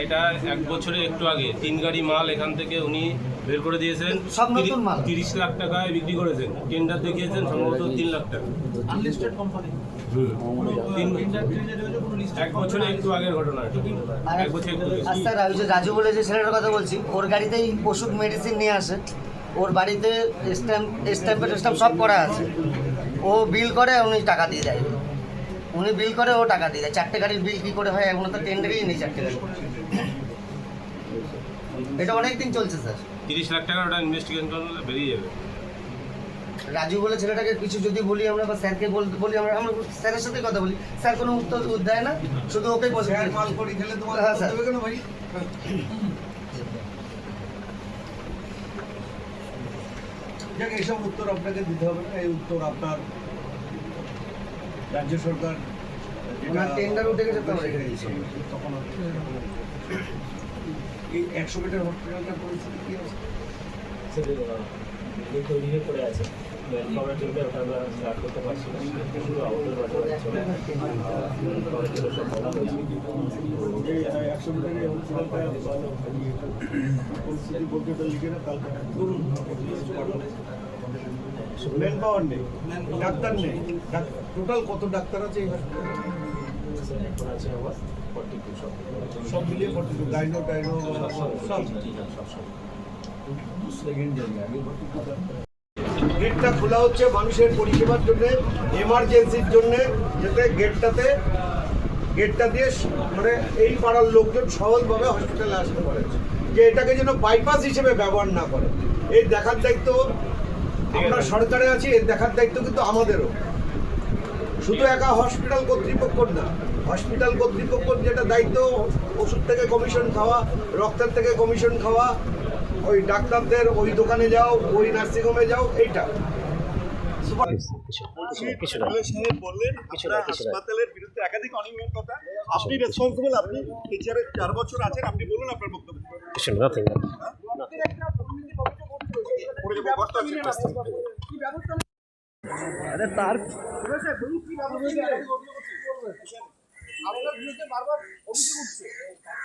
এটা 1 বছরে একটু আগে 3 গাড়ি মাল এখান থেকে উনি বের করে দিয়েছেন। সব নতুন মাল 30 লাখ টাকায় বিক্রি করেছেন, টেন্ডার দেখিয়েছেন সম্ভবত 3 লাখ টাকা। Unlisted company. 1 বছরে একটু আগের ঘটনা এটা। 1 বছর একটু আগে। স্যার আমি যে রাজু বলে যে ছেলেটার কথা বলছি, ওর গাড়িতেই ওষুধ মেডিসিন নিয়ে আসে, ওর বাড়িতে স্ট্যাম্প সব করা আছে। ও বিল করে, উনি টাকা দিয়ে দেয়। উনি বিল করে, ও টাকা দিয়ে দেয়। 4টে গাড়ির বিল কী করে হয়? এখনো তো টেন্ডারই নেই 4টে গাড়ি। এটা অনেক দিন চলছে স্যার। 30 লাখ টাকা ওটা ইনভেস্টিগেশন করলে বেরিয়ে যাবে। রাজু বলে ছেলেটাকে কিছু যদি বলি আমরা বা স্যারকে বলি, আমরা স্যারের সাথে কথা বলি, স্যার কোনো উত্তর দেয় না, শুধু ওকেই বসে। হ্যাঁ স্যার। এইসব উত্তর আপনাকে দিতে হবে না, এই উত্তর আপনার রাজ্য সরকার টেন্ডার উঠে গেছে তো রেখে দিয়েছি। তখন এই 100 বেডের হসপিটালটার পরিস্থিতি কি আছে? তৈরি হয়ে পড়ে আছে, করার জন্য ওটা আমরা স্টার্ট করতে পারছি না, শুধু আউটডোর বাজারে চলে করার জন্য সব বলা হয়েছে। এই 100 বেডের হসপিটালটা পরিস্থিতি বলতে লিখে না কালকে ধরুন ম্যান পাওয়ার নেই, ডাক্তার নেই। টোটাল কত ডাক্তার আছে এই হসপিটালে? এখন আছে আমার 42 সব মিলিয়ে 42, গাইনো টাইনো সব। গেটটা খোলা হচ্ছে মানুষের পরিষেবার জন্য, এমার্জেন্সির জন্য, যাতে গেটটা দিয়ে মানে এই পাড়ার লোকজন সহজভাবে হসপিটালে আসতে পারে, যে এটাকে যেন বাইপাস হিসেবে ব্যবহার না করে। এই দেখার দায়িত্ব আমরা সরকারে আছি, এর দেখার দায়িত্ব কিন্তু আমাদেরও, শুধু একা হসপিটাল কর্তৃপক্ষর না। হসপিটাল কর্তৃপক্ষর যেটা দায়িত্ব, ওষুধ থেকে কমিশন খাওয়া, রক্তের থেকে কমিশন খাওয়া, ওই ডাক্তারদের ওই দোকানে যাও, ওই নার্সিংহোমে যাও, এইটা। হাসপাতালের বিরুদ্ধে একাধিক অনিয়মের কথা, আপনি রেসপন্সিবল, আপনি এই চেয়ারে 4 বছর আছেন, আপনি বলুন আপনার বক্তব্য। আরে তার আপনার বিরুদ্ধে বারবার অভিযোগ উঠছে।